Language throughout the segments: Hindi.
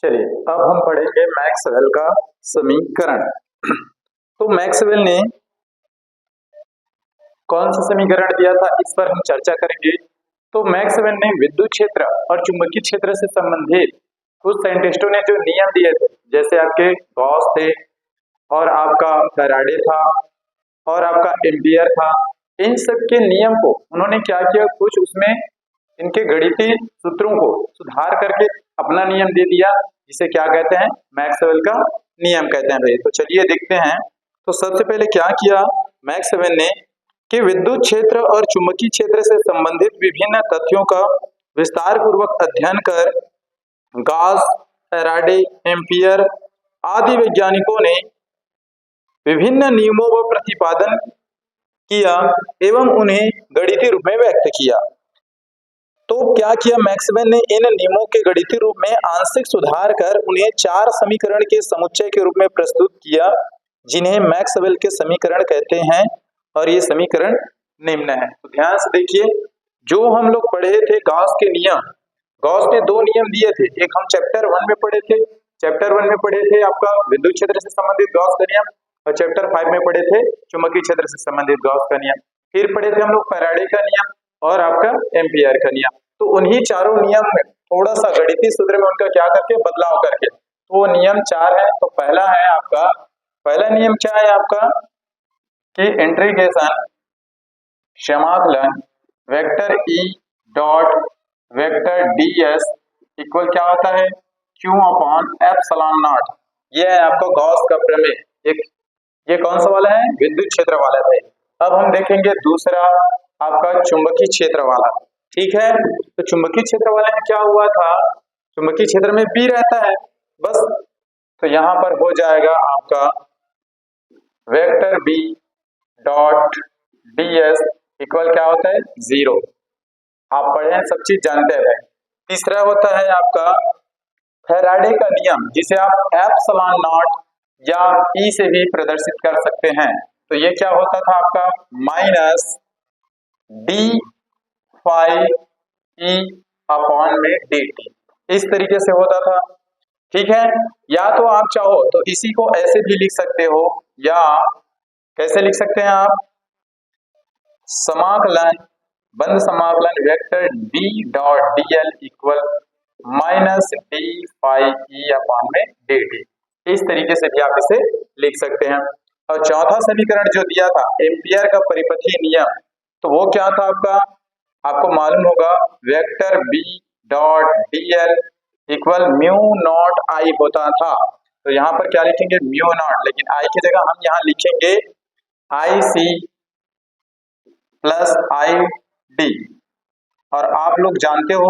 चलिए अब हम पढ़ेंगे मैक्सवेल का समीकरण। तो मैक्सवेल ने कौन सा समीकरण दिया था, इस पर हम चर्चा करेंगे। तो मैक्सवेल ने विद्युत क्षेत्र और चुंबकीय क्षेत्र से संबंधित कुछ साइंटिस्टों ने जो नियम दिए थे, जैसे आपके गॉस थे और आपका फैराडे था और आपका एम्पियर था, इन सब के नियम को उन्होंने क्या किया, कुछ उसमें इनके गणितीय सूत्रों को सुधार करके अपना नियम दे दिया, जिसे क्या कहते हैं, मैक्सवेल का नियम कहते हैं भाई। तो चलिए देखते हैं। तो सबसे पहले क्या किया मैक्सवेल ने कि विद्युत क्षेत्र और चुंबकीय क्षेत्र से संबंधित विभिन्न तथ्यों का विस्तार पूर्वक अध्ययन कर गॉस, फैराडे, एम्पियर आदि वैज्ञानिकों ने विभिन्न नियमों व प्रतिपादन किया एवं उन्हें गणितीय रूप में व्यक्त किया। तो क्या किया मैक्सवेल ने, इन नियमों के गणितीय रूप में आंशिक सुधार कर उन्हें 4 समीकरण के समुच्चय के रूप में प्रस्तुत किया, जिन्हें मैक्सवेल के समीकरण कहते हैं। और ये समीकरण निम्न है। तो ध्यान से देखिए, जो हम लोग पढ़े थे गॉस के नियम, गॉस ने 2 नियम दिए थे। एक हम चैप्टर 1 में पढ़े थे, चैप्टर 1 में पढ़े थे आपका विद्युत क्षेत्र से संबंधित गॉस का नियम, और चैप्टर 5 में पढ़े थे चुंबकीय क्षेत्र से संबंधित गॉस का नियम। फिर पढ़े थे हम लोग फैराडे का नियम और आपका एम्पियर का नियम। तो उन्हीं चारों नियम में थोड़ा सा गणितीय सूत्र में उनका क्या करके बदलाव करके, तो वो नियम 4 है। तो पहला है आपका, पहला नियम क्या है आपका कि इंटीग्रेशन समाकलन vector E dot vector ds equal क्या होता है, q अपॉन एप्सिलॉन नॉट। ये है आपका गॉस का प्रमेय। एक ये कौन सा वाला है, विद्युत क्षेत्र वाला है। अब हम देखेंगे दूसरा आपका चुंबकीय क्षेत्र वाला। ठीक है, तो चुंबकीय क्षेत्र वाले में क्या हुआ था, चुंबकीय क्षेत्र में B रहता है बस। तो यहां पर हो जाएगा आपका vector B dot ds equal क्या होता है, 0। आप पढ़े हैं, सब चीज जानते हैं। तीसरा होता है आपका फैराडे का नियम, जिसे आप एप्सिलॉन नॉट या E से भी प्रदर्शित कर सकते हैं। तो ये क्या होता था आपका, minus d phi E upon में dt, इस तरीके से होता था। ठीक है, या तो आप चाहो तो इसी को ऐसे भी लिख सकते हो, या कैसे लिख सकते हैं आप, समाकलन बंद समाकलन vector d dot dl equal minus d phi E upon में dt, इस तरीके से भी आप इसे लिख सकते हैं। और चौथा समीकरण जो दिया था एम्पियर का परिपथीय नियम, तो वो क्या था आपका, आपको मालूम होगा vector B dot dl equal mu naught I होता था। तो यहाँ पर क्या लिखेंगे, म्यू नॉट, लेकिन I की जगह हम यहाँ लिखेंगे IC प्लस ID। और आप लोग जानते हो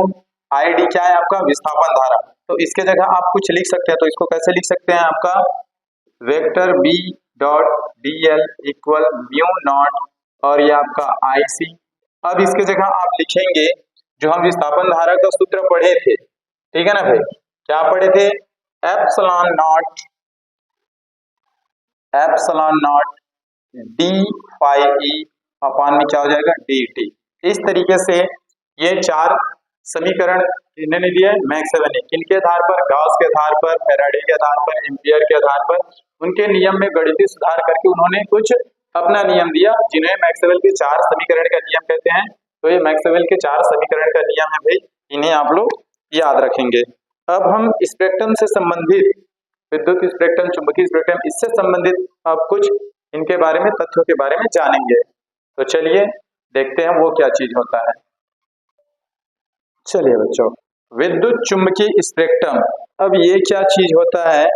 ID क्या है आपका, विस्थापन धारा। तो इसके जगह आप कुछ लिख सकते हैं, तो इसको कैसे लिख सकते हैं, आपका vector B dot dl equal mu naught और ये आपका IC। अब इसके जगह आप लिखेंगे जो हम विस्थापन धारा का सूत्र पढ़े थे, ठीक है ना भाई, क्या पढ़े थे, epsilon not d phi E upon में क्या हो जाएगा, dt। इस तरीके से ये 4 समीकरण इन्होंने दिए मैक्सवेल ने, किनके आधार पर, गॉस के आधार पर, फैराडे के आधार पर, एम्पियर के आधार पर, उनके नियम में गणितीय सुधार करके उन्होंने कुछ अपना नियम दिया, जिन्हें मैक्सवेल के 4 समीकरण का नियम कहते हैं। तो ये मैक्सवेल के 4 समीकरण का नियम है भाई, इन्हें आप लोग याद रखेंगे। अब हम स्पेक्ट्रम से संबंधित, विद्युत स्पेक्ट्रम, चुंबकीय स्पेक्ट्रम, इससे संबंधित अब कुछ इनके बारे में, तथ्यों के बारे में जानेंगे। तो चलिए देखते हैं वो क्या चीज होता है। चलिए बच्चों, विद्युत चुंबकीय स्पेक्ट्रम, अब ये क्या चीज होता है,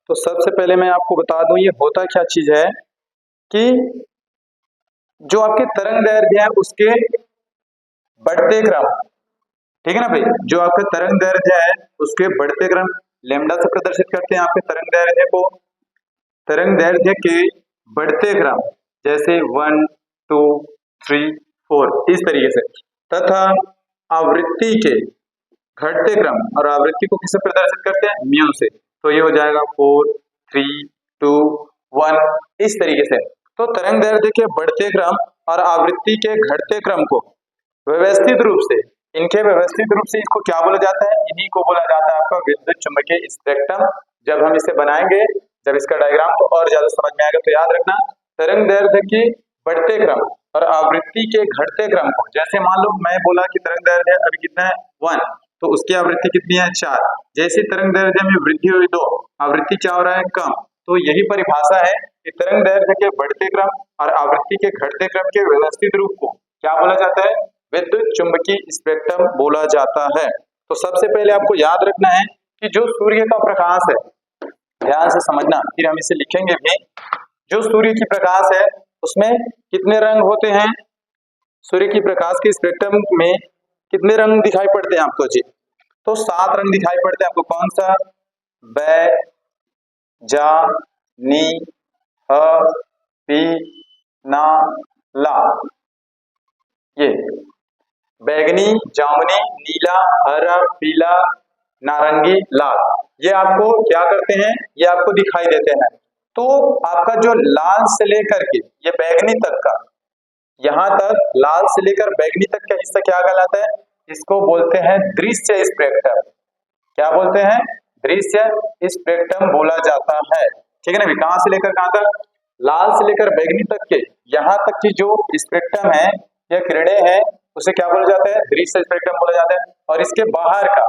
तो सबसे पहले मैं आपको बता दूं ये होता क्या चीज है कि जो आपके तरंग दैर्ध्य है उसके बढ़ते क्रम, ठीक है ना भाई, जो आपका तरंग दैर्ध्य है उसके बढ़ते क्रम लैम्डा से प्रदर्शित करते हैं आपके तरंग दैर्ध्य को, तरंग दैर्ध्य के बढ़ते क्रम जैसे 1 2 3 4 इस तरीके से, तथा आवृत्ति के घटते क्रम, और आवृत्ति को किससे प्रदर्शित करते हैं, म्यू से। तो ये हो जाएगा 4 3 2 1 इस तरीके से। तो तरंग दैर्ध्य के बढ़ते क्रम और आवृत्ति के घटते क्रम को व्यवस्थित रूप से इनके व्यवस्थित रूप से इसको क्या बोला जाता है, इन्हीं को बोला जाता है आपका विद्युत चुम्बकीय स्पेक्ट्रम। जब हम इसे बनाएंगे, जब इसका डायग्राम को और ज्यादा समझ में आएगा, तो याद रखना तरंग दैर्ध्य के बढ़ते क्रम और आवृत्ति के घटते क्रम को, जैसे मान लो मैं बोला कि तरंग दैर्ध्य अभी कितना है 1, तो उसकी आवृत्ति कितनी है 4, जैसे तरंग दैर्ध्य में वृद्धि हुई 2, आवृत्ति क्या हो रहा है कम। तो यही परिभाषा है कि तरंग दैर्ध्य के बढ़ते क्रम और आवृत्ति के घटते क्रम के व्यवस्थित रूप को क्या बोला जाता है, विद्युत चुम्बकीय स्पेक्ट्रम बोला जाता है। तो सबसे पहले आपको याद रखना है कि जो सूर्य का प्रकाश है, ध्यान से समझना, फिर हम इसे लिखेंगे भी। जो सूर्य की प्रकाश है उसमें कितने रंग होते हैं, सूर्य की प्रकाश के स्पेक्ट्रम में कितने रंग दिखाई पड़ते हैं आपको जी, तो 7 रंग दिखाई पड़ते हैं आपको। कौन सा, बै, जा, नी, ह, पी, ना, ला। ये बैगनी, जामुनी, नीला, हरा, पीला, नारंगी, लाल, ये आपको क्या करते हैं, ये आपको दिखाई देते हैं। तो आपका जो लाल से लेकर के ये बैगनी तक का, यहां तक लाल से लेकर बैगनी तक का हिस्सा क्या कहलाता है, इसको बोलते हैं दृश्य स्पेक्ट्रम। क्या बोलते हैं, दृश्य स्पेक्ट्रम बोला जाता है। ठीक है ना, कहां से लेकर कहां तक, लाल से लेकर बैगनी तक के यहां तक की जो स्पेक्ट्रम है या किरणें हैं, उसे क्या बोला जाता है, दृश्य स्पेक्ट्रम बोला जाता है। और इसके बाहर का,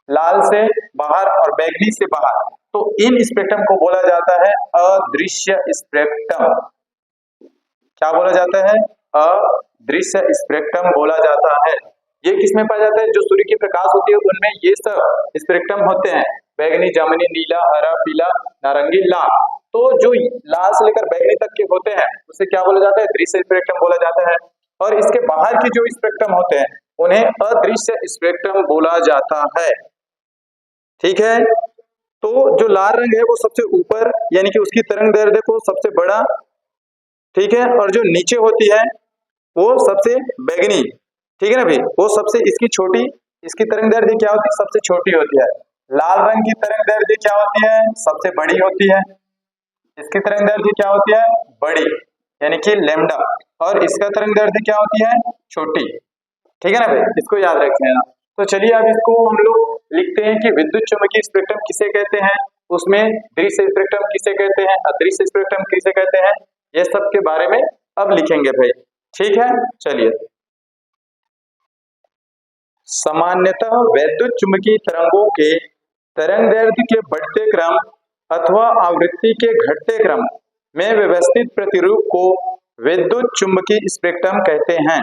लाल से बाहर और बैगनी से बाहर, तो इन स्पेक्ट्रम को बोला जाता है अदृश्य स्पेक्ट्रम। क्या बोला जाता है, अदृश्य स्पेक्ट्रम बोला जाता है। ये किसमें पाया जाता है, जो सूर्य की प्रकाश होती है उनमें ये सब स्पेक्ट्रम होते हैं, बैगनी, जामुनी, नीला, हरा, पीला, नारंगी, लाल। तो जो लाल से लेकर बैगनी तक के होते हैं उसे क्या बोला जाता है, दृश्य स्पेक्ट्रम बोला जाता है। और इसके बाहर की जो स्पेक्ट्रम होते हैं उन्हें अदृश्य स्पेक्ट्रम बोला जाता है। ठीक है, तो जो लाल रंग है वो सबसे ऊपर, यानी कि उसकी तरंग दैर्ध्य को सबसे बड़ा, ठीक है, और जो नीचे होती है वो सबसे बैगनी, ठीक है ना भाई, वो सबसे इसकी छोटी, इसकी तरंग दैर्ध्य क्या होती है, सबसे छोटी होती है। लाल रंग की तरंग दैर्ध्य क्या होती है, सबसे बड़ी होती है। इसकी तरंग दैर्ध्य क्या होती है, बड़ी, यानी कि लैम्डा, और इसका तरंग दैर्ध्य क्या होती है, छोटी। ठीक है ना भाई, इसको याद रखना है। तो चलिए अब इसको हम लोग लिखते हैं कि विद्युत चुम्बकीय स्पेक्ट्रम किसे कहते हैं, उसमें दृश्य स्पेक्ट्रम किसे कहते हैं, अदृश्य स्पेक्ट्रम किसे कहते हैं, ये सब के बारे में अब लिखेंगे भाई। ठीक है, चलिए। सामान्यतः वैद्युत चुम्बकीय तरंगों के तरंग दैर्ध्य के बढ़ते क्रम अथवा आवृत्ति के घटते क्रम में व्यवस्थित प्रतिरूप को विद्युत चुम्बकीय स्पेक्ट्रम कहते हैं।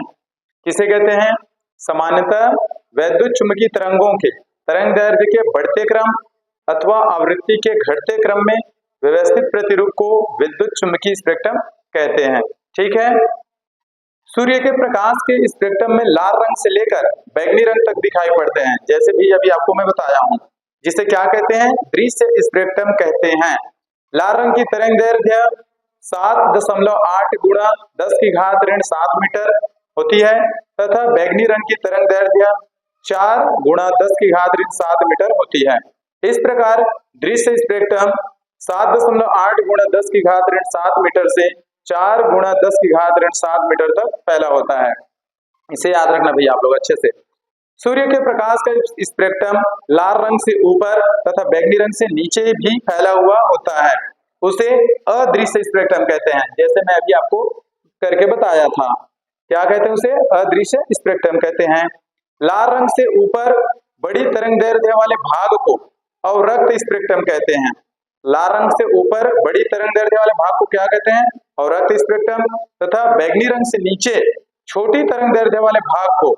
किसे कहते हैं, सामान्यतः वैद्युत चुम्बकीय तरंगों के तरंग दैर्ध्य के बढ़ते क्रम अथवा आवृत्ति के घटते क्रम में व्यवस्थित प्रतिरूप को विद्युत चुम्बकीय स्पेक्ट्रम कहते हैं। ठीक है, सूर्य के प्रकाश के स्पेक्ट्रम में लाल रंग से लेकर बैगनी रंग तक दिखाई पड़ते हैं, जैसे भी अभी आपको मैं बताया हूं, जिसे क्या कहते हैं, दृश्य स्पेक्ट्रम कहते हैं। लाल रंग की तरंग दैर्ध्य 7.8 गुणा 10 की घात ऋण 7 मीटर होती है, तथा बैगनी रंग की तरंग दैर्ध्य 4 गुणा 10 की घात ऋण 7 मीटर होती है। इस प्रकार दृश्य स्पेक्ट्रम 7.8 गुणा 10 की घात ऋण 7 मीटर से 4 गुणा 10 की घात ऋण 7 मीटर तक फैला होता है। इसे याद रखना भैया आप लोग अच्छे से। सूर्य के प्रकाश का स्पेक्ट्रम लाल रंग से ऊपर तथा बैगनी रंग से नीचे भी फैला हुआ होता है, उसे अदृश्य स्पेक्ट्रम कहते हैं। जैसे मैं अभी आपको करके बताया था, क्या कहते हैं, उसे अदृश्य स्पेक्ट्रम कहते हैं। लाल रंग से ऊपर बड़ी तरंग दैर्ध्य वाले भाग को अवरक्त स्पेक्ट्रम कहते हैं। लाल रंग से ऊपर बड़ी तरंग दैर्ध्य वाले भाग को क्या कहते हैं, अवरक्त स्पेक्ट्रम, तथा बैगनी रंग से नीचे छोटी तरंग दैर्ध्य वाले भाग को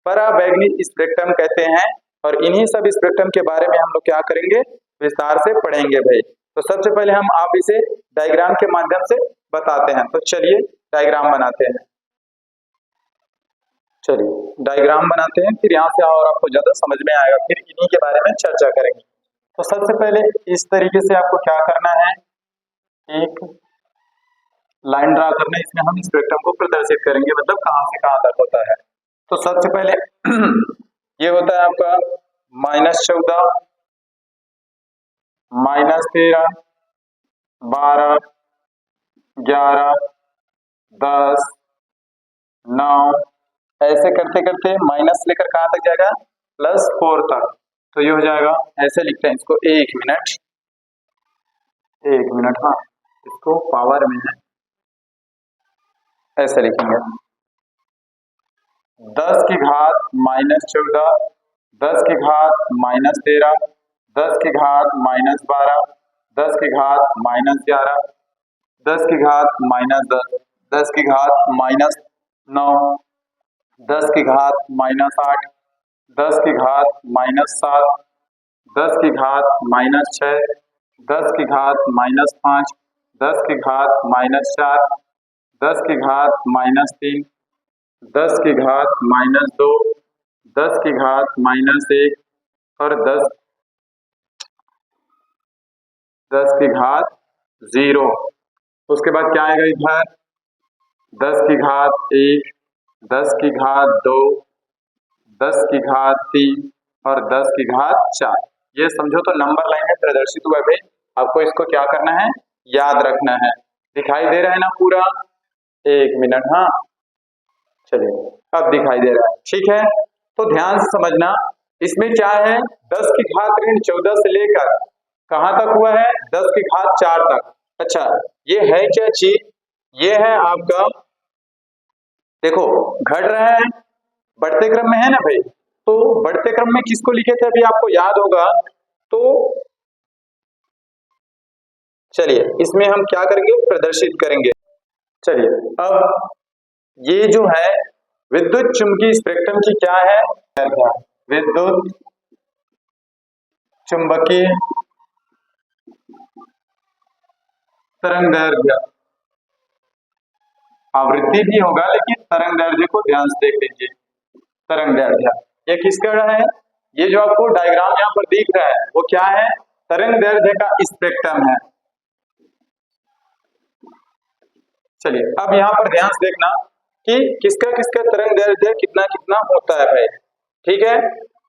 पराबैंगनी स्पेक्ट्रम कहते हैं। और इन्हीं सब स्पेक्ट्रम के बारे में हम लोग क्या करेंगे, विस्तार से पढ़ेंगे भाई। तो सबसे पहले हम आप इसे डायग्राम के माध्यम से बताते हैं। तो चलिए डायग्राम बनाते हैं। चलिए डायग्राम बनाते हैं, फिर यहाँ से और आपको ज्यादा समझ में आएगा, फिर इन्हीं के बारे में चर्चा करेंगे। तो सबसे पहले इस तरीके से आपको क्या करना है, एक लाइन ड्रा करना है, इसमें हम स्पेक्ट्रम को प्रदर्शित करेंगे, मतलब कहां से कहां तक होता है। तो सबसे पहले ये होता है आपका -14, -13, 12, 11, 10, 9, ऐसे करते करते माइनस लेकर कहाँ तक जाएगा, +4 तक। तो ये हो जाएगा, ऐसे लिखते हैं इसको, 1 मिनट, 1 मिनट, हाँ इसको पावर में है, ऐसे लिखेंगे 10⁻14, 10⁻13, 10⁻12, 10⁻11, 10⁻10, 10⁻9, 10⁻8, 10⁻7, 10⁻6, 10⁻5, 10⁻4, 10⁻3, 10⁻2, 10⁻1 और 10⁻0। उसके बाद क्या आएगा इधर, 10⁻1, 10⁻2, 10⁻3 और 10⁻4। ये समझो तो नंबर लाइन में प्रदर्शित हुआ है, आपको इसको क्या करना है, याद रखना है। दिखाई दे रहा है ना पूरा, 1 मिनट, हाँ चलिए अब दिखाई दे रहा है, ठीक है। तो ध्यान से समझना, इसमें क्या है, 10⁻14 से लेकर कहां तक हुआ है, 10⁻4 तक। अच्छा ये है क्या चीज, ये है आपका, देखो घट रहा है, बढ़ते क्रम में है ना भाई। तो बढ़ते क्रम में किसको लिखे थे, अभी आपको याद होगा। तो चलिए इसमें हम क्या करेंगे, प्रदर्शित करेंगे। चलिए अब ये जो है विद्युत चुंबकीय स्पेक्ट्रम की क्या है, विद्युत चुंबकीय तरंगदैर्घ्य, आवृत्ति भी होगा लेकिन तरंगदैर्घ्य को ध्यान से देख लीजिए। तरंगदैर्घ्य ये किसका है, ये जो आपको डायग्राम यहाँ पर दिख रहा है वो क्या है, तरंगदैर्घ्य का स्पेक्ट्रम है। चलिए अब यहाँ पर ध्यान से देखना कि किसका किसका तरंगदैर्घ्य कितना कितना होता है भाई, ठीक है।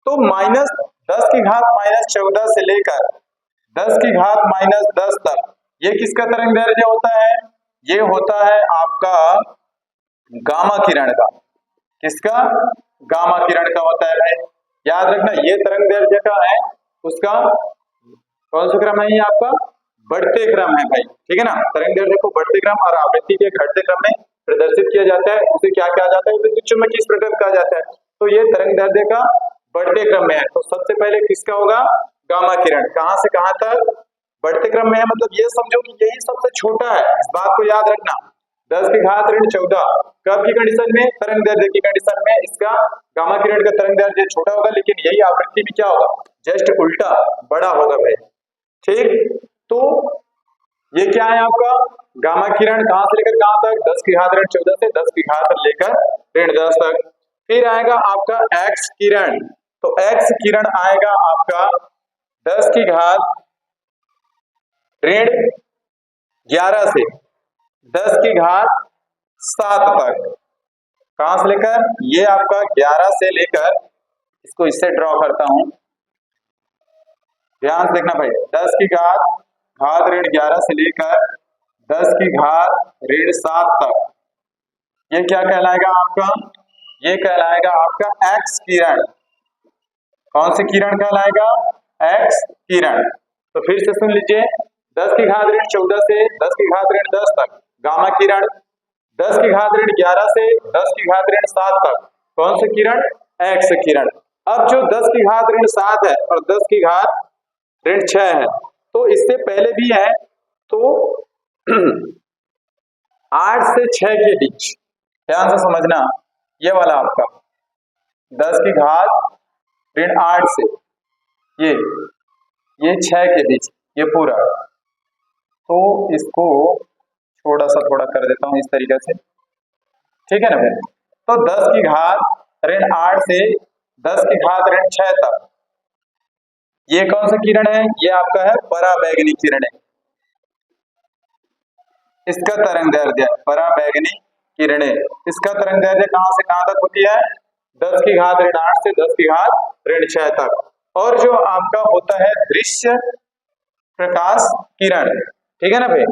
तो -10⁻14 से लेकर 10⁻−10 तक ये किसका तरंगदैर्घ्य होता है, ये होता है आपका गामा किरण का। किसका, गामा किरण का होता है भाई, याद रखना ये तरंगदैर्घ्य का है, उसका कौन सा क्रम है, ये आपका बढ़ते क्रम है भाई, ठीक है ना। तरंगदैर्घ्य को बढ़ते क्रम और आवृत्ति के घटते क्रम में प्रदर्शित किया जाता है, उसे क्या कहा जाता है, विद्युत चुम्बकीय स्पेक्ट्रम कहा जाता है। तो ये तरंगदैर्घ्य का बढ़ते क्रम में है, तो सबसे पहले किसका होगा, गामा किरण, कहां से कहां तक बढ़ते क्रम में है, मतलब ये समझो कि यही सबसे छोटा है, इस बात को याद रखना। 10⁻14 कब की कंडीशन में, तरंगदैर्घ्य की कंडीशन में इसका गामा किरण का तरंगदैर्घ्य छोटा होगा, लेकिन यही आवृत्ति में क्या होगा, जस्ट उल्टा बड़ा होगा भाई, ठीक। तो ये क्या है आपका गामा किरण, कहां से लेकर कहां तक, 10⁻14 से 10⁻10 लेकर -10 तक। फिर आएगा आपका एक्स किरण, तो एक्स किरण आएगा आपका 10⁻11 से 10⁻7 तक। कहां से लेकर, ये आपका 11 से लेकर, इसको इससे ड्रॉ करता हूं, ध्यान से देखना भाई, 10⁻11 से लेकर 10⁻7 तक, ये क्या कहलाएगा आपका, ये कहलाएगा आपका एक्स किरण। कौन सी किरण कहलाएगा, एक्स किरण। तो फिर से सुन लीजिए, 10⁻14 से 10⁻10 तक गामा किरण, 10⁻11 से 10⁻7 तक कौन सी किरण, एक्स किरण। अब जो 10⁻7 है और 10⁻6 है, तो इससे पहले भी है, तो 8 से 6 के बीच, ध्यान से समझना, ये वाला आपका 10⁻8 से ये 6 के बीच, ये पूरा, तो इसको थोड़ा सा थोड़ा कर देता हूं इस तरीके से, ठीक है ना भाई। तो 10⁻8 से 10⁻6 तक ये कौन सा किरण है, ये आपका है पराबैंगनी किरण है, इसका तरंगदैर्घ्य पराबैंगनी किरणें, इसका तरंगदैर्घ्य कहां से कहां तक होती है, 10⁻8 से 10⁻6 तक। और जो आपका होता है दृश्य प्रकाश किरण, ठीक है ना भाई,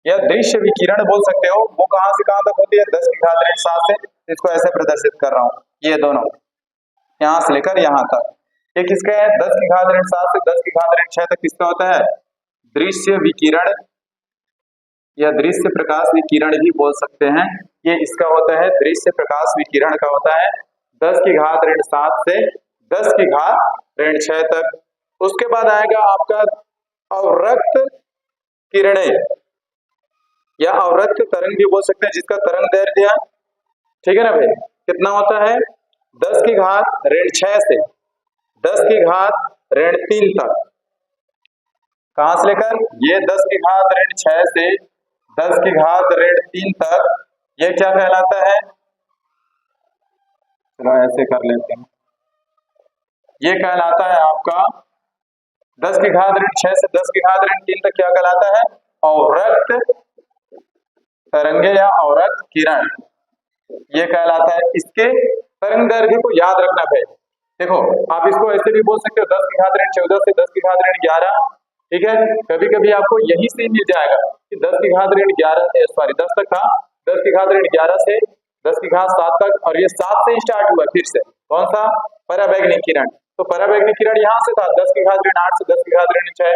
या दृश्य विकिरण बोल सकते हो, वो कहां से कहां तक होती है, 10⁻7 से इसको ऐसे प्रदर्शित कर रहा हूँ, ये दोनों यहाँ से लेकर यहाँ तक। ये किसका है? 10 की घात ऋण 7 से 10 की घात ऋण 6 तक किसका होता है? दृश्य विकिरण या दृश्य प्रकाश विकिरण भी बोल सकते हैं। ये इसका होता है, दृश्य प्रकाश विकिरण का होता है 10 की घात ऋण 7 से 10 की घात ऋण 6 तक। उसके बाद आएगा आपका अवरक्त किरणें या अवरक्त तरंग भी बोल सकते हैं, जिसका तरंग दैर्ध्य, ठीक है ना भाई, कितना होता है? 10 की घात ऋण 6 से 10 की घात ऋण 3 तक। कहां से लेकर? ये 10 की घात ऋण 6 से 10 की घात ऋण 3 तक, ये क्या कहलाता है? चलो ऐसे कर लेते हैं, ये कहलाता है आपका 10 की घात ऋण 6 से 10 की घात ऋण 3 तक क्या कहलाता है? अवरक्त तरंगे या अवरक्त किरण, ये कहलाता है। इसके तरंग दैर्घ्य को याद रखना है। देखो आप इसको ऐसे भी बोल सकते हो 10 की घात ऋण 14 से 10 की घात ऋण 11, ठीक है। कभी कभी आपको यही से मिल जाएगा कि 10 की घात ऋण 11 से, सॉरी 10 तक था, 10 की घात ऋण 11 से 10 की घात 7 तक, और ये 7 से स्टार्ट हुआ फिर से, कौन सा? पराबैंगनी किरण। तो पराबैंगनी किरण यहाँ से था 10 की घात ऋण 8 से 10 की घात ऋण 6,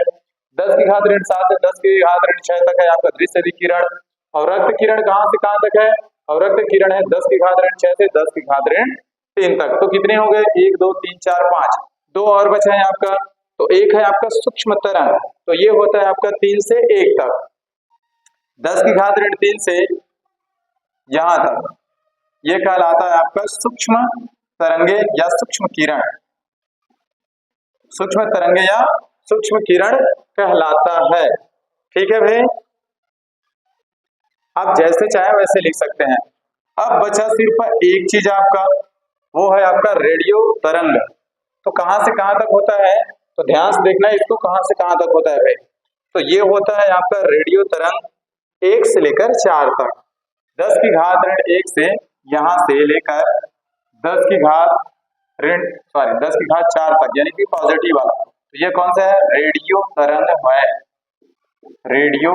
10 की घात ऋण 7 से 10 की घात ऋण 6 तक है आपका दृश्य विकिरण। अवरक्त किरण कहाँ से कहाँ तक है? अवरक्त किरण है 10 की घात ऋण 6 से 10 की घात ऋण 3 तक। तो कितने हो गए? 1 2 3 4 5, दो और बचे हैं आपका। तो एक है आपका सूक्ष्म तरंग, तो ये होता है आपका 3 से 1 तक, 10 की घात ऋण 3 से यहां तक, ये कहलाता है आपका सूक्ष्म तरंगे या सूक्ष्म किरण। सूक्ष्म तरंगे या सूक्ष्म किरण कहलाता है, ठीक है भाई। आप जैसे चाहे वैसे लिख सकते हैं। अब बचा सिर्फ एक चीज आपका, वो है आपका रेडियो तरंग। तो कहां से कहां तक होता है? तो ध्यान से देखना इसको, कहां से कहां तक होता है भाई। तो ये होता है आपका रेडियो तरंग 1 से लेकर 4 तक, 10 की घात ऋण 1 से यहां से लेकर 10 की घात ऋण, सॉरी 10 की घात 4 तक, यानी कि पॉजिटिव वाला। तो ये कौन सा है? रेडियो तरंग है, रेडियो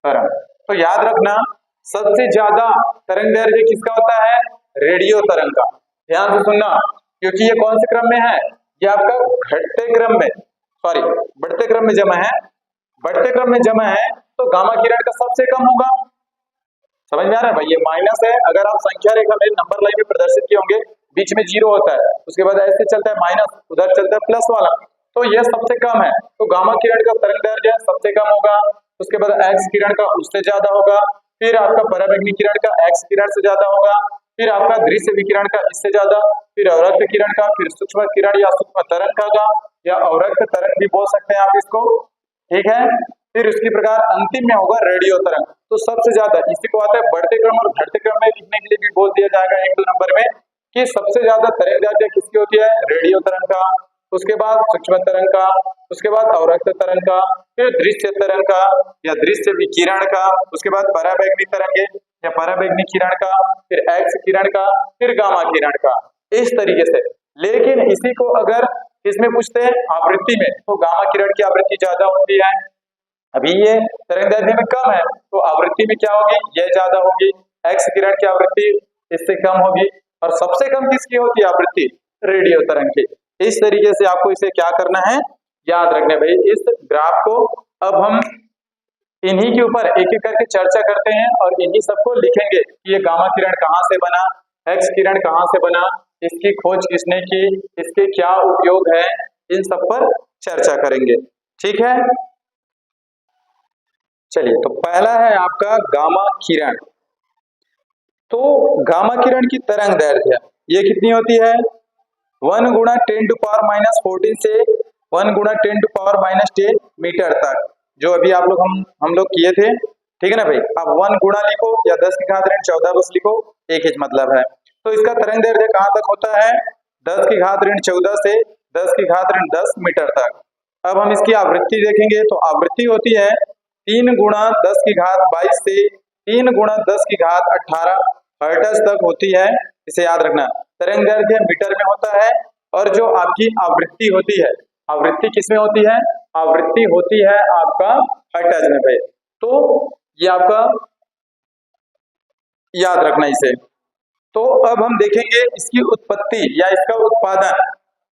तरंग। तो याद रखना सबसे ज्यादा तरंग दैर्घ्य किसका होता है? रेडियो तरंग का। ध्यान से सुनना, क्योंकि ये कौन से क्रम में है? ये आपका घटते क्रम में, सॉरी बढ़ते क्रम में जमा है, बढ़ते क्रम में जमा है, तो गामा किरण का सबसे कम होगा। समझ में आ रहा है भाई? ये माइनस है, अगर आप संख्या रेखा में नंबर लाइन में प्रदर्शित किए होंगे, बीच में 0 होता है, उसके बाद ऐसे चलता है माइनस, उधर चलता है प्लस वाला, तो यह सबसे कम है। तो गामा किरण का तरंग दैर्घ्य सबसे कम होगा, उसके बाद एक्स किरण का उससे ज्यादा होगा, फिर आपका पराबैंगनी किरण का एक्स किरण से ज्यादा होगा, फिर आपका दृश्य विकिरण का इससे ज्यादा, फिर अवरक्त किरण का, फिर सूक्ष्म किरण या सूक्ष्म तरंग का, या अवरक्त तरंग भी बोल सकते हैं आप इसको, ठीक है। फिर इसकी प्रकार अंतिम में होगा रेडियो तरंग। तो सबसे ज्यादा इसी को आता है बढ़ते क्रम और घटते क्रम में लिखने के लिए भी बोल दिया जाएगा 1-2 नंबर में कि सबसे ज्यादा तरंग दैर्घ्य किसकी होती है? रेडियो तरंग का, उसके बाद सूक्ष्म तरंग का, उसके बाद अवरक्त तरंग का, फिर दृश्य तरंग का या दृश्य विकिरण का, उसके बाद पराबैंगनी तरंगे या पराबैंगनी किरण का, फिर एक्स किरण का, फिर गामा किरण का, इस तरीके से। लेकिन इसी को अगर इसमें पूछते हैं आवृत्ति में, तो गामा किरण की आवृत्ति ज्यादा होती है, अभी ये तरंग दैर्घ्य में कम है, तो आवृत्ति में क्या होगी? ये ज्यादा होगी। एक्स किरण की आवृत्ति इससे कम होगी, और सबसे कम किसकी होती है आवृत्ति? रेडियो तरंग की। इस तरीके से आपको इसे क्या करना है? याद रखना भाई। इस ग्राफ को अब हम इन्हीं के ऊपर एक एक करके चर्चा करते हैं और इन्हीं सबको लिखेंगे कि ये गामा किरण कहाँ से बना, एक्स किरण कहाँ से बना, इसकी खोज किसने की, इसके क्या उपयोग है, इन सब पर चर्चा करेंगे, ठीक है। चलिए, तो पहला है आपका गामा किरण। तो गामा किरण की तरंग दैर्घ्य ये कितनी होती है? 1 गुणा 10⁻⁻14 से 1 गुणा 10⁻⁻10 मीटर तक, जो अभी आप लोग हम लोग किए थे, ठीक है ना भाई। अब 1 गुणा लिखो या 10 की घात ऋण 14 बस लिखो, एक ही मतलब है। तो इसका तरंग दैर्घ्य कहाँ तक होता है? 10 की घात ऋण 14 से 10 की घात ऋण 10 मीटर तक। अब हम इसकी आवृत्ति देखेंगे, तो आवृत्ति होती है 3 गुणा 10 की घात 22 से 3 गुणा 10 की घात 18 हर्ट्ज तक होती है, इसे याद रखना। तरंग दैर्घ्य मीटर में होता है, और जो आपकी आवृत्ति होती है, आवृत्ति किसमें होती है? आवृत्ति होती है आपका हर्ट्ज में भाई। तो ये आपका याद रखना इसे। तो अब हम देखेंगे इसकी उत्पत्ति या इसका उत्पादन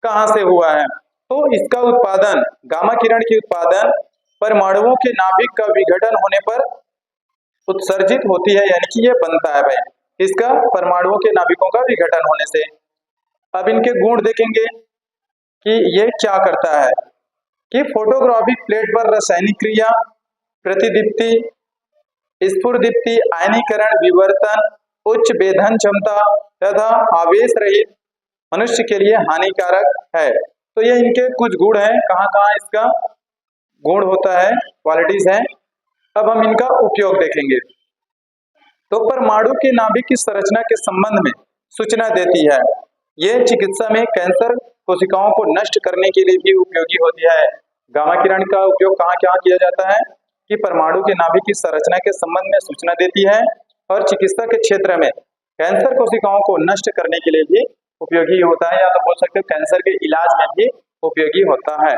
कहाँ से हुआ है। तो इसका उत्पादन, गामा किरण की उत्पादन परमाणुओं के नाभिक का विघटन होने पर उत्सर्जित होती है, यानी कि ये बनता है भाई, इसका परमाणुओं के नाभिकों का विघटन होने से। अब इनके गुण देखेंगे कि ये क्या करता है कि फोटोग्राफिक प्लेट पर रासायनिक क्रिया, प्रतिदीप्ति, स्फुरदीप्ति, आयनीकरण, विवर्तन, उच्च वेधन क्षमता तथा आवेश रहित मनुष्य के लिए हानिकारक है। तो ये इनके कुछ गुण हैं, कहाँ कहाँ इसका गुण होता है, क्वालिटीज हैं। अब हम इनका उपयोग देखेंगे। तो परमाणु के नाभिक की संरचना के संबंध में सूचना देती है। यह चिकित्सा में कैंसर कोशिकाओं को नष्ट करने के लिए भी उपयोगी होती है। गामा किरण का उपयोग कहाँ कहाँ किया जाता है कि परमाणु के नाभिक की संरचना के संबंध में सूचना देती है और चिकित्सा के क्षेत्र में कैंसर कोशिकाओं को नष्ट करने के लिए भी उपयोगी होता है, या तो बोल सकते हो कैंसर के इलाज में भी उपयोगी होता है।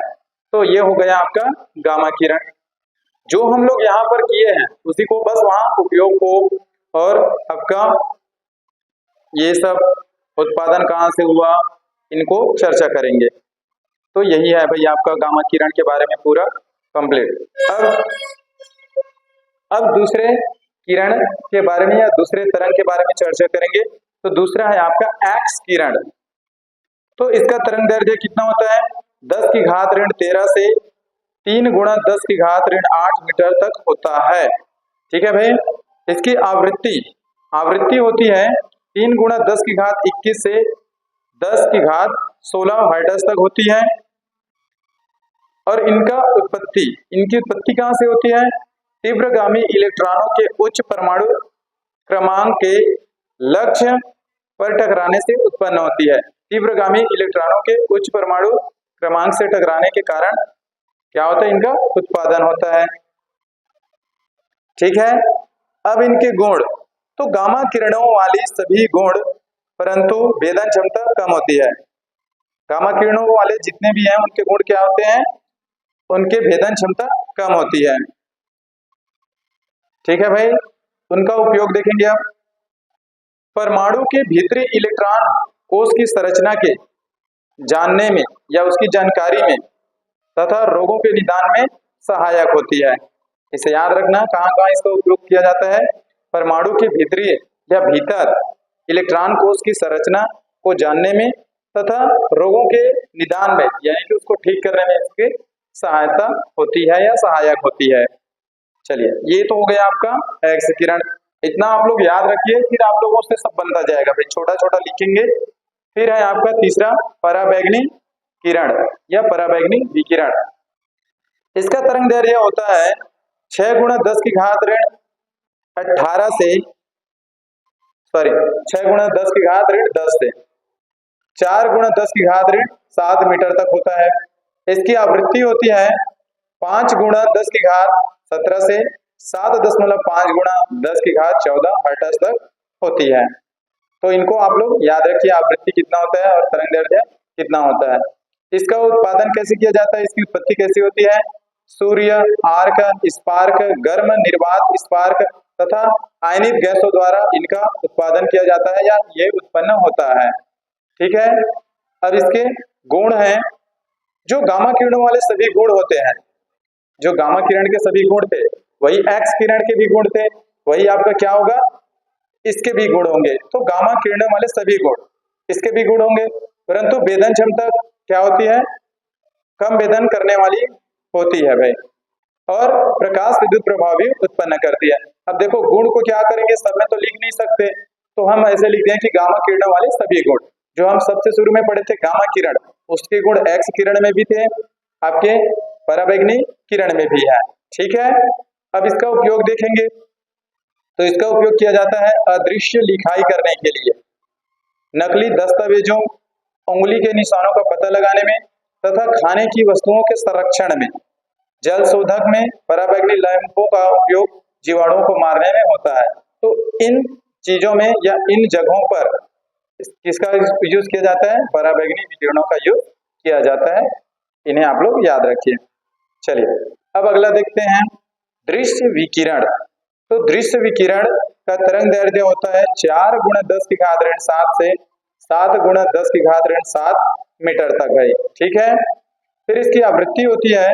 तो ये हो गया आपका गामा किरण। जो हम लोग यहाँ पर किए हैं उसी को बस वहाँ उपयोग को और आपका ये सब उत्पादन कहाँ से हुआ इनको चर्चा करेंगे। तो यही है भाई आपका गामा किरण के बारे में पूरा कंप्लीट। अब दूसरे किरण के बारे में या दूसरे तरंग के बारे में चर्चा करेंगे। तो दूसरा है आपका एक्स किरण। तो इसका तरंग दैर्ध्य कितना होता है, 10⁻13 से 3×10⁸ मीटर तक होता है। ठीक है भाई। इसकी आवृत्ति होती है 3×10⁻21 से 10⁻16 हर्ट्ज तक होती है। और इनकी उत्पत्ति कहाँ से होती है, तीव्रगामी इलेक्ट्रॉनों के उच्च परमाणु क्रमांक के लक्ष्य पर टकराने से उत्पन्न होती है। तीव्रगामी इलेक्ट्रॉनों के उच्च परमाणु क्रमांक से टकराने के कारण क्या होता है, इनका उत्पादन होता है। ठीक है। अब इनके गुण, तो गामा किरणों वाली सभी गुण परंतु भेदन क्षमता कम होती है। गामा किरणों वाले जितने भी हैं उनके गुण क्या होते हैं, उनके भेदन क्षमता कम होती है। ठीक है भाई। उनका उपयोग देखेंगे आप। परमाणु के भीतरी इलेक्ट्रॉन कोष की संरचना के जानने में या उसकी जानकारी में तथा रोगों के निदान में सहायक होती है। इसे याद रखना, कहाँ कहाँ इसका उपयोग किया जाता है। परमाणु के भीतरी या भीतर इलेक्ट्रॉन कोष की संरचना को जानने में तथा रोगों के निदान में, यानी कि उसको ठीक करने में इसकी सहायता होती है या सहायक होती है। चलिए, ये तो हो गया आपका एक्स किरण। इतना आप लोग याद रखिए, फिर आप लोगों से सब बनता जाएगा भाई, छोटा छोटा लिखेंगे। फिर है आपका तीसरा पराबैंगनी किरण या पराबैंगनी विकिरण। इसका तरंग दैर्ध्य होता है 6×10⁻18 से 6×10⁻10 से 4×10⁻7 मीटर तक होता है। इसकी आवृत्ति होती है 5×10⁻17 से 7.5×10⁻14 हर्ट्ज तक होती है। तो इनको आप लोग याद रखिए, आवृत्ति कितना होता है और तरंग दैर्ध्य कितना होता है। इसका उत्पादन कैसे किया जाता है, इसकी उत्पत्ति कैसी होती है। सूर्य, आर्क, स्पार्क, गर्म निर्वात स्पार्क तथा आयनित गैसों द्वारा इनका उत्पादन किया जाता है या ये उत्पन्न होता है। ठीक है। अब इसके गुण हैं, जो गामा किरणों वाले सभी गुण होते हैं, जो गामा किरण के सभी गुण थे वही एक्स किरण के भी गुण थे, वही आपका क्या होगा, इसके भी गुण होंगे। तो गामा किरणों वाले सभी गुण इसके भी गुण होंगे, परंतु वेदन क्षमता क्या होती है, कम वेदन करने वाली होती है भाई, और प्रकाश विद्युत प्रभाव भी उत्पन्न करती है। अब देखो, गुण को क्या करेंगे, सब में तो लिख नहीं सकते, तो हम ऐसे लिखते हैं कि गामा किरणों वाले सभी गुण, जो हम सबसे शुरू में पढ़े थे गामा किरण, उसके गुण एक्स किरण में भी थे, आपके पराबैंगनी किरण में भी है। ठीक है। अब इसका उपयोग देखेंगे। तो इसका उपयोग किया जाता है अदृश्य लिखाई करने के लिए, नकली दस्तावेजों, उंगली के निशानों का पता लगाने में तथा खाने की वस्तुओं के संरक्षण में। जल शोधक में पराबैंगनी लैंपों का उपयोग जीवाणुओं को मारने में होता है। तो इन चीजों में या इन जगहों पर किसका यूज किया जाता है, पराबैंगनी विकिरणों का यूज किया जाता है। इन्हें आप लोग याद रखिए। चलिए, अब अगला देखते हैं दृश्य विकिरण। तो दृश्य विकिरण का तरंग दैर्ध्य होता है 4 गुणा 10 की घात ऋण 7 से 7 गुणा 10 की घात ऋण 7 मीटर तक है। ठीक है, फिर इसकी आवृत्ति होती है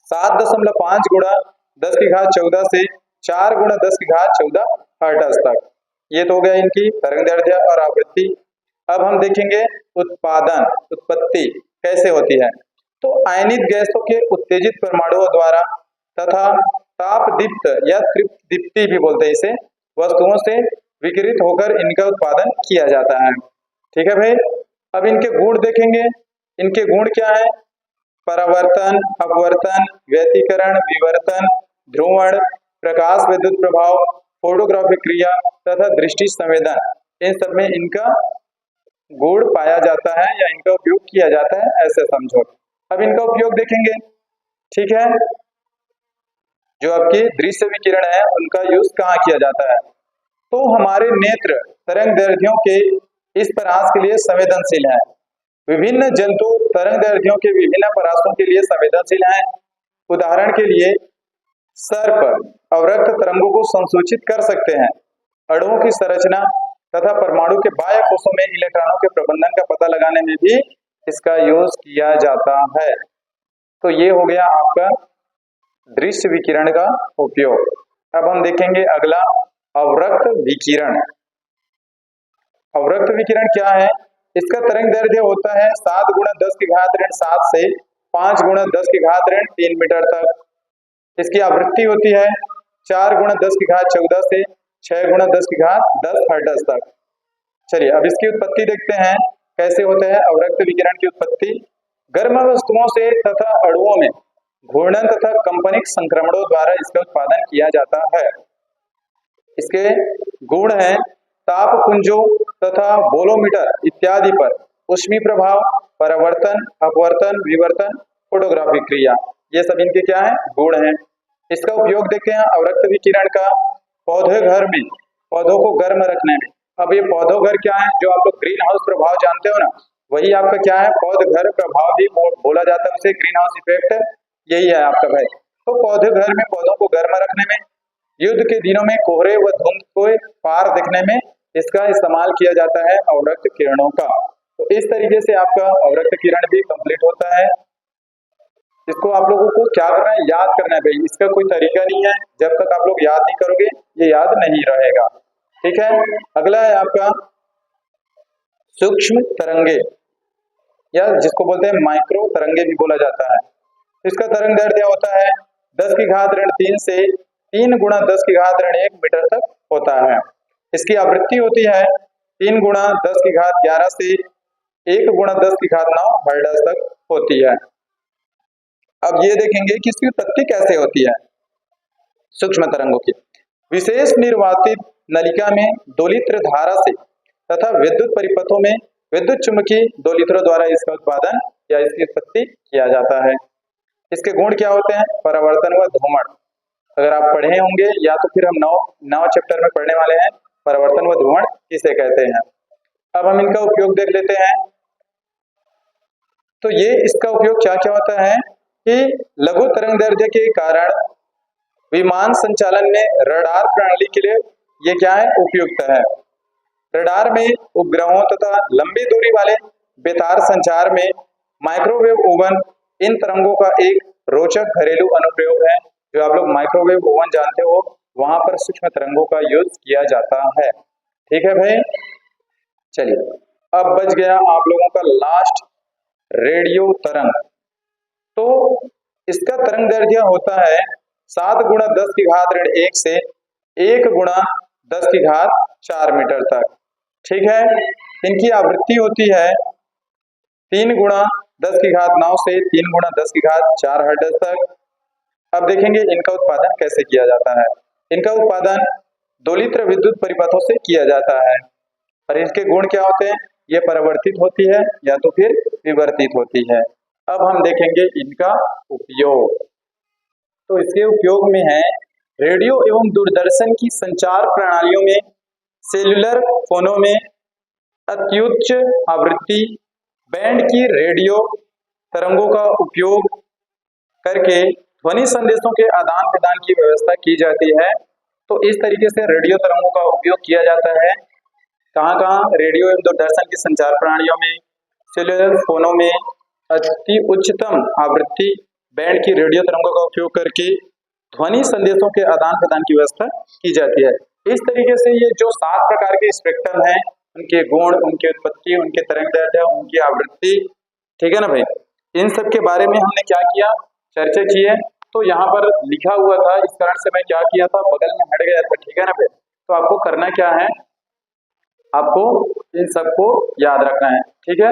7.5 गुणा 10 की घात 14 से 4 गुणा 10 की घात 14 हर्ट्ज तक। ये तो हो गया इनकी तरंग दैर्ध्य और आवृत्ति। अब हम देखेंगे उत्पत्ति कैसे होती है। तो आयनित गैसों के उत्तेजित परमाणुओं द्वारा तथा ताप दीप्त या तृप्त दीप्ति भी बोलते हैं इसे, वस्तुओं से विकिरित होकर इनका उत्पादन किया जाता है। ठीक है भाई, अब इनके गुण देखेंगे। इनके गुण क्या है? परावर्तन, अपवर्तन, व्यतिकरण, विवर्तन, ध्रुवण, प्रकाश विद्युत प्रभाव, फोटोग्राफिक क्रिया तथा दृष्टि संवेदन, इन सब में इनका गुण पाया जाता है या इनका उपयोग किया जाता है, ऐसे समझो। अब इनका उपयोग देखेंगे। ठीक है, जो आपकी दृश्य विकिरण है उनका यूज कहाँ किया जाता है? तो हमारे नेत्र तरंग दैर्ध्यों के इस परास के लिए संवेदनशील है। विभिन्न जंतु तरंग दैर्ध्यों के विभिन्न परासों के लिए संवेदनशील हैं। उदाहरण के लिए सर्प अवरक्त तरंगों को संसूचित कर सकते हैं। अणुओं की संरचना तथा परमाणु के बाह्य कोषों में इलेक्ट्रॉनों के प्रबंधन का पता लगाने में भी इसका यूज किया जाता है। तो ये हो गया आपका दृश्य विकिरण का उपयोग। अब हम देखेंगे अगला अवरक्त विकिरण। अवरक्त विकिरण क्या है? इसका तरंग दैर्ध्य होता है 7 गुणा 10 की घात ऋण 7 से 5 गुणा 10 की घात ऋण 3 मीटर तक। इसकी आवृत्ति होती है 4 गुणा 10 की घात 14 से 6 गुणा 10 की घात 10 हर्ट्ज तक। चलिए अब इसकी उत्पत्ति देखते हैं कैसे होता है अवरक्त विकिरण की उत्पत्ति। गर्म वस्तुओं से तथा अणुओं में घूर्णन तथा कंपनिक संक्रमणों द्वारा इसका उत्पादन किया जाता है। इसके गुण हैं ताप पुंजों तथा बोलोमीटर इत्यादि पर ऊष्मीय प्रभाव, परावर्तन, अपवर्तन, विवर्तन, फोटोग्राफिक क्रिया, ये सब इनके क्या है? गुण हैं। इसका उपयोग देखते हैं अवरक्त विकिरण का पौधे घर में पौधों को गर्म रखने में। अब ये पौधों घर क्या है? जो आप लोग ग्रीन हाउस प्रभाव जानते हो ना, वही आपका क्या है? पौध घर प्रभाव भी बोला जाता है उसे, ग्रीन हाउस इफेक्ट यही है आपका भाई। तो पौधे घर में पौधों को गर्म रखने में, युद्ध के दिनों में कोहरे व धुंध को पार दिखने में इसका इस्तेमाल किया जाता है अवरक्त किरणों का। तो इस तरीके से आपका अवरक्त किरण भी कंप्लीट होता है। इसको आप लोगों को क्या करना है? याद करना है भाई। इसका कोई तरीका नहीं है, जब तक आप लोग याद नहीं करोगे ये याद नहीं रहेगा। ठीक है, अगला है आपका सूक्ष्म तरंगे या जिसको बोलते हैं माइक्रो तरंगे भी बोला जाता है। इसका तरंग दैर्ध्य होता है 10 की घात ऋण 3 से 3 गुणा 10 की घात ऋण 1 मीटर तक होता है। इसकी आवृत्ति होती है 3 गुणा 10 की घात 11 से 1 गुणा 10 की घात 9 हर्ट्ज तक होती है। अब ये देखेंगे कि इसकी उत्पत्ति कैसे होती है सूक्ष्म तरंगों की। विशेष निर्वातित नलिका में दोलित्र धारा से तथा विद्युत परिपथों में विद्युत चुम्बकीय दोलित्रों द्वारा इसका उत्पादन या इसकी उत्पत्ति किया जाता है। इसके गुण क्या होते हैं? परावर्तन व ध्रुवण। अगर आप पढ़े होंगे या तो फिर हम नौ चैप्टर में पढ़ने वाले हैं परावर्तन व ध्रुवण किसे कहते हैं। अब हम इनका उपयोग देख लेते हैं। तो ये इसका उपयोग क्या क्या होता है कि लघु तरंग दैर्ध्य के कारण विमान संचालन में रडार प्रणाली के लिए ये क्या है? उपयुक्त है। रडार में उपग्रहों तथा लंबी दूरी वाले बेतार संचार में माइक्रोवेव ओवन इन तरंगों का एक रोचक घरेलू अनुप्रयोग है। जो आप लोग माइक्रोवेव ओवन जानते हो, वहां पर सूक्ष्म तरंगों का यूज किया जाता है। ठीक है भाई, चलिए अब बच गया आप लोगों का लास्ट रेडियो तरंग। तो इसका तरंग दैर्ध्य होता है 7 गुणा 10 की घात ऋण 1 से 1 गुणा 10 की घात 4 मीटर तक। ठीक है, इनकी आवृत्ति होती है 3 गुणा 10 की घात 9 से 3 गुणा 10 की घात 4 हर्ट्ज तक। अब देखेंगे इनका उत्पादन कैसे किया जाता है। इनका उत्पादन दोलित्र विद्युत परिपथों से किया जाता है और इसके गुण क्या होते हैं? ये परिवर्तित होती है या तो फिर विवर्तित होती है। अब हम देखेंगे इनका उपयोग। तो इसके उपयोग में है रेडियो एवं दूरदर्शन की संचार प्रणालियों में, सेल्युलर फोनों में अत्युच्च आवृत्ति बैंड की रेडियो तरंगों का उपयोग करके ध्वनि संदेशों के आदान प्रदान की व्यवस्था की जाती है तो इस तरीके से रेडियो तरंगों का उपयोग किया जाता है। कहाँ कहाँ? रेडियो एवं दूरदर्शन की संचार प्रणालियों में, सेल्युलर फोनों में अति उच्चतम आवृत्ति बैंड की रेडियो तरंगों का उपयोग करके ध्वनि संदेशों के आदान प्रदान की व्यवस्था की जाती है। इस तरीके से ये जो 7 प्रकार के स्पेक्ट्रम हैं, उनके गुण, उनकी उत्पत्ति, उनके तरंगदैर्ध्य, उनकी आवृत्ति, ठीक है ना भाई, इन सब के बारे में हमने क्या किया, चर्चा की है। तो यहाँ पर लिखा हुआ था, इस कारण से मैं क्या किया था, बगल में हट गया था, ठीक है ना भाई। तो आपको करना क्या है, आपको इन सबको याद रखना है, ठीक है।